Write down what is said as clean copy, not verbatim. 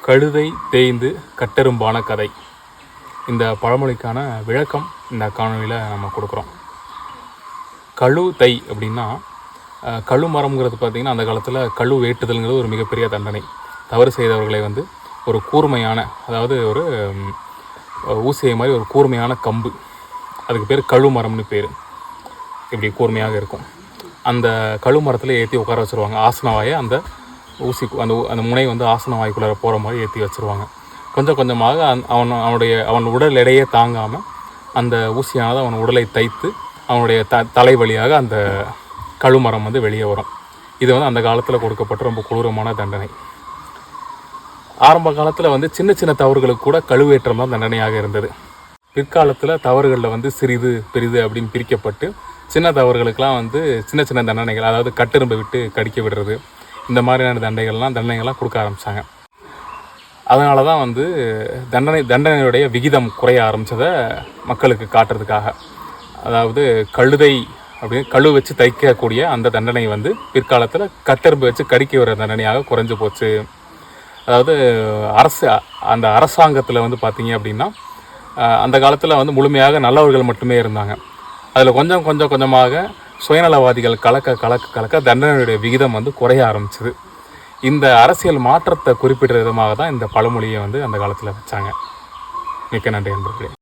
கழுதை தேய்ந்து கட்டெரும்பான கதை. இந்த பழமொழிக்கான விளக்கம் இந்த காணொலியில் நம்ம கொடுக்குறோம். கழு தை அப்படின்னா கழு மரம்ங்கிறது பார்த்திங்கன்னா அந்த காலத்தில் கழு வேட்டுதல்ங்கிறது ஒரு மிகப்பெரிய தண்டனை. தவறு செய்தவர்களை ஒரு கூர்மையான, அதாவது ஒரு ஊசியை மாதிரி ஒரு கூர்மையான கம்பு, அதுக்கு பேர் கழு மரம்னு பேர். இப்படி கூர்மையாக இருக்கும். அந்த கழு மரத்தில் ஏற்றி உட்கார வச்சுருவாங்க. ஆசனவாயை அந்த ஊசி அந்த முனை ஆசன வாய்க்குள்ளே போகிற மாதிரி ஏற்றி வச்சுருவாங்க. கொஞ்சம் கொஞ்சமாக அவன் உடல் எடையே தாங்காமல் அந்த ஊசியானது அவன் உடலை தைத்து அவனுடைய தலை வழியாக அந்த கழுமரம் வெளியே வரும். இது அந்த காலத்தில் கொடுக்கப்பட்ட ரொம்ப கொடூரமான தண்டனை. ஆரம்ப காலத்தில் சின்ன சின்ன தவறுகளுக்கு கூட கழுவேற்றம் தான் தண்டனையாக இருந்தது. பிற்காலத்தில் தவறுகளில் சிறிது பெரிது அப்படின்னு பிரிக்கப்பட்டு சின்ன தவறுகளுக்கெல்லாம் சின்ன சின்ன தண்டனைகள், அதாவது கட்டெரும்பை விட்டு கடிக்க விடுறது, இந்த மாதிரியான தண்டனைகள்லாம் கொடுக்க ஆரம்பித்தாங்க. அதனால தான் தண்டனையுடைய விகிதம் குறைய ஆரம்பித்ததை மக்களுக்கு காட்டுறதுக்காக, அதாவது கழுதை அப்படின்னு கழு வச்சு தைக்கக்கூடிய அந்த தண்டனை பிற்காலத்தில் கட்டெரும்பு வச்சு கடிக்க விடுற தண்டனையாக குறைஞ்சி போச்சு. அதாவது அந்த அரசாங்கத்தில் பார்த்தீங்க அப்படின்னா அந்த காலத்தில் முழுமையாக நல்லவர்கள் மட்டுமே இருந்தாங்க. அதில் கொஞ்சமாக சுயநலவாதிகள் கலக்க தண்டனையுடைய விகிதம் குறைய ஆரம்பிச்சுது. இந்த அரசியல் மாற்றத்தை குறிப்பிடுற விதமாக தான் இந்த பழமொழியை அந்த காலத்தில் வச்சாங்க. மிக்க நன்றி நண்பர்களே.